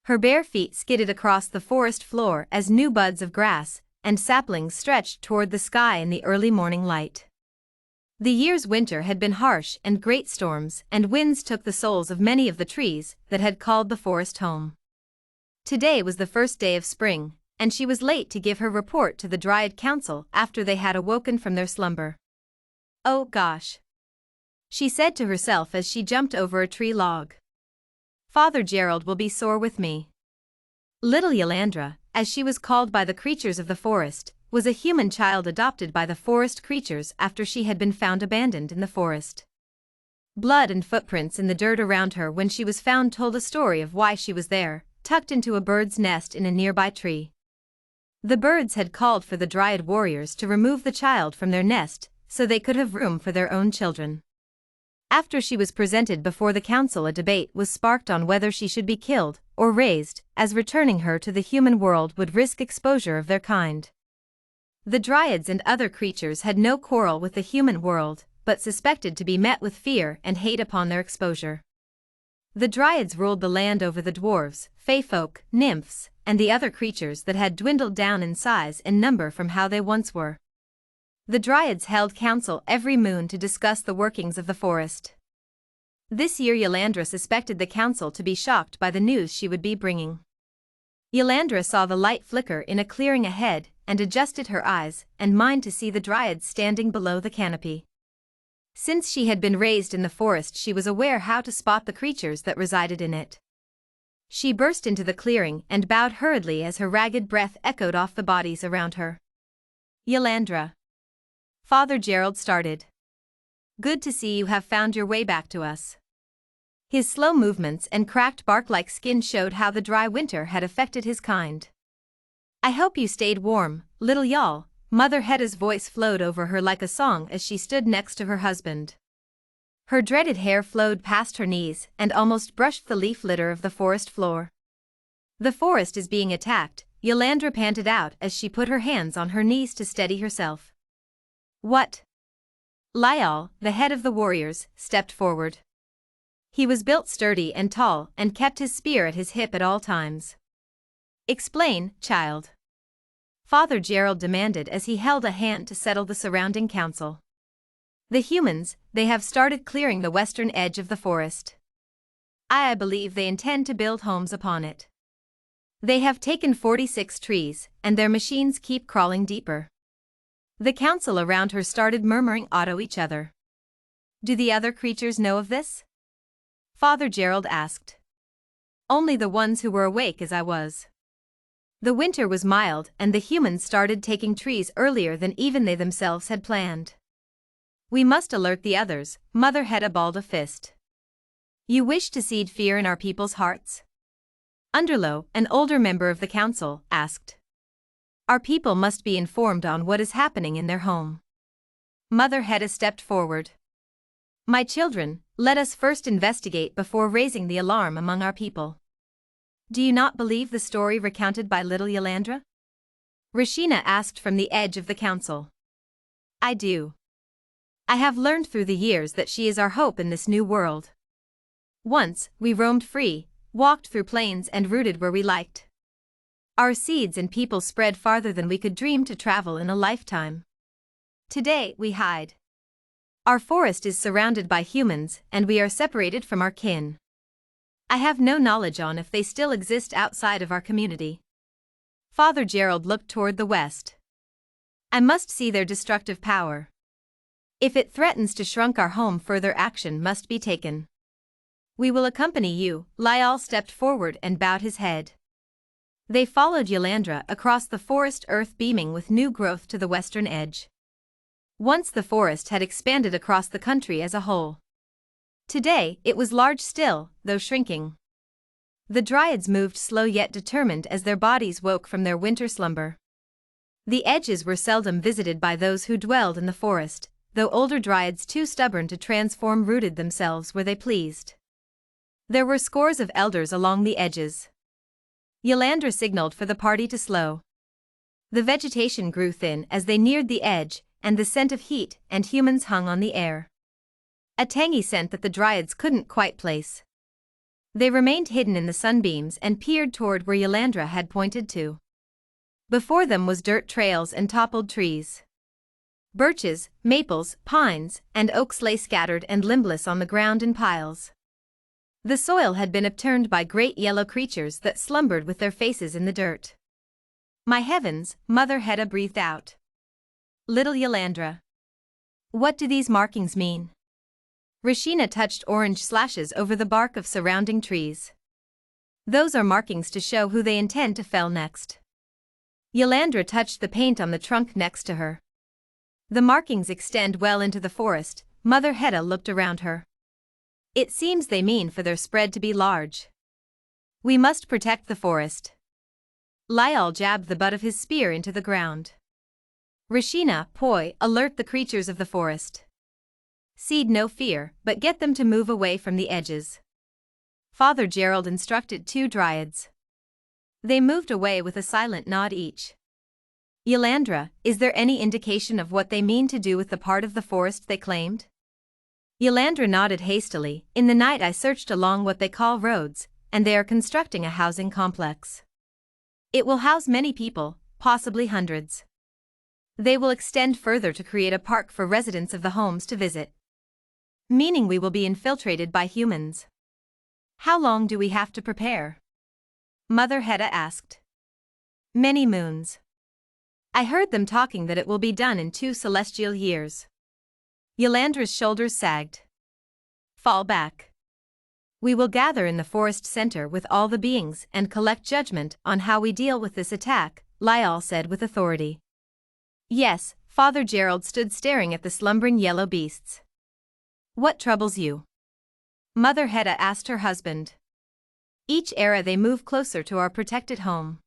Her bare feet skidded across the forest floor as new buds of grass and saplings stretched toward the sky in the early morning light. The year's winter had been harsh, and great storms and winds took the souls of many of the trees that had called the forest home. Today was the first day of spring, and she was late to give her report to the Dryad Council after they had awoken from their slumber. "Oh gosh," she said to herself as she jumped over a tree log. "Father Gerald will be sore with me." Little Yolandra, as she was called by the creatures of the forest, was a human child adopted by the forest creatures after she had been found abandoned in the forest. Blood and footprints in the dirt around her when she was found told a story of why she was there, tucked into a bird's nest in a nearby tree. The birds had called for the Dryad warriors to remove the child from their nest so they could have room for their own children. After she was presented before the council, a debate was sparked on whether she should be killed or raised, as returning her to the human world would risk exposure of their kind. The Dryads and other creatures had no quarrel with the human world, but suspected to be met with fear and hate upon their exposure. The Dryads ruled the land over the dwarves, fey-folk, nymphs, and the other creatures that had dwindled down in size and number from how they once were. The Dryads held council every moon to discuss the workings of the forest. This year Yolandra suspected the council to be shocked by the news she would be bringing. Yolandra saw the light flicker in a clearing ahead and adjusted her eyes and mind to see the Dryads standing below the canopy. Since she had been raised in the forest, she was aware how to spot the creatures that resided in it. She burst into the clearing and bowed hurriedly as her ragged breath echoed off the bodies around her. "Yolandra," Father Gerald started. "Good to see you have found your way back to us." His slow movements and cracked bark-like skin showed how the dry winter had affected his kind. "I hope you stayed warm, little y'all." Mother Hedda's voice flowed over her like a song as she stood next to her husband. Her dreaded hair flowed past her knees and almost brushed the leaf litter of the forest floor. "The forest is being attacked," Yolandra panted out as she put her hands on her knees to steady herself. "What?" Lyall, the head of the warriors, stepped forward. He was built sturdy and tall and kept his spear at his hip at all times. "Explain, child," Father Gerald demanded as he held a hand to settle the surrounding council. "The humans, they have started clearing the western edge of the forest. I believe they intend to build homes upon it. They have taken 46 trees, and their machines keep crawling deeper." The council around her started murmuring auto each other. "Do the other creatures know of this?" Father Gerald asked. "Only the ones who were awake as I was." The winter was mild and the humans started taking trees earlier than even they themselves had planned. "We must alert the others," Mother Hedda balled a fist. "You wish to seed fear in our people's hearts?" Underlow, an older member of the council, asked. "Our people must be informed on what is happening in their home." Mother Hedda stepped forward. "My children, let us first investigate before raising the alarm among our people. Do you not believe the story recounted by little Yolandra?" Rashina asked from the edge of the council. "I do. I have learned through the years that she is our hope in this new world. Once, we roamed free, walked through plains and rooted where we liked. Our seeds and people spread farther than we could dream to travel in a lifetime. Today, we hide. Our forest is surrounded by humans and we are separated from our kin. I have no knowledge on if they still exist outside of our community." Father Gerald looked toward the west. "I must see their destructive power. If it threatens to shrunk our home, further action must be taken. We will accompany you." Lyall stepped forward and bowed his head. They followed Yolandra across the forest, earth beaming with new growth to the western edge. Once the forest had expanded across the country as a whole. Today, it was large still, though shrinking. The Dryads moved slow yet determined as their bodies woke from their winter slumber. The edges were seldom visited by those who dwelled in the forest, though older Dryads too stubborn to transform rooted themselves where they pleased. There were scores of elders along the edges. Yolandra signaled for the party to slow. The vegetation grew thin as they neared the edge, and the scent of heat and humans hung on the air. A tangy scent that the Dryads couldn't quite place. They remained hidden in the sunbeams and peered toward where Yalandra had pointed to. Before them was dirt trails and toppled trees. Birches, maples, pines, and oaks lay scattered and limbless on the ground in piles. The soil had been upturned by great yellow creatures that slumbered with their faces in the dirt. My heavens, Mother Hedda breathed out. Little Yalandra. What do these markings mean? Rashina touched orange slashes over the bark of surrounding trees. Those are markings to show who they intend to fell next. Yalandra touched the paint on the trunk next to her. The markings extend well into the forest. Mother Hedda looked around her. It seems they mean for their spread to be large. We must protect the forest. Lyall jabbed the butt of his spear into the ground. Rashina, poi, alert the creatures of the forest. Seed no fear, but get them to move away from the edges. Father Gerald instructed 2 dryads. They moved away with a silent nod each. Yalandra, is there any indication of what they mean to do with the part of the forest they claimed? Yalandra nodded hastily. In the night I searched along what they call roads, and they are constructing a housing complex. It will house many people, possibly hundreds. They will extend further to create a park for residents of the homes to visit. Meaning we will be infiltrated by humans. How long do we have to prepare? Mother Hedda asked. Many moons. I heard them talking that it will be done in 2 celestial years. Yalandra's shoulders sagged. Fall back. We will gather in the forest center with all the beings and collect judgment on how we deal with this attack, Lyall said with authority. Yes, Father Gerald stood staring at the slumbering yellow beasts. What troubles you? Mother Hedda asked her husband. Each era they move closer to our protected home.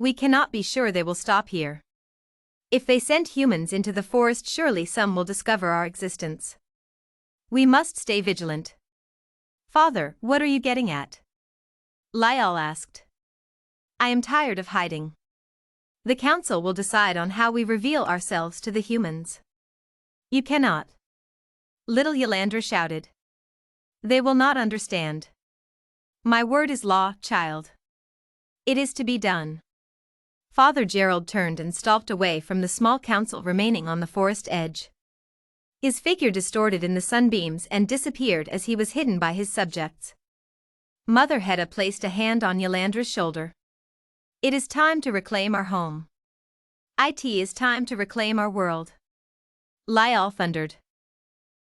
We cannot be sure they will stop here. If they send humans into the forest, surely some will discover our existence. We must stay vigilant. Father, what are you getting at? Lyall asked. I am tired of hiding. The council will decide on how we reveal ourselves to the humans. You cannot. Little Yalandra shouted. They will not understand. My word is law, child. It is to be done. Father Gerald turned and stalked away from the small council remaining on the forest edge. His figure distorted in the sunbeams and disappeared as he was hidden by his subjects. Mother Hedda placed a hand on Yalandra's shoulder. It is time to reclaim our home. It is time to reclaim our world. Lyall thundered.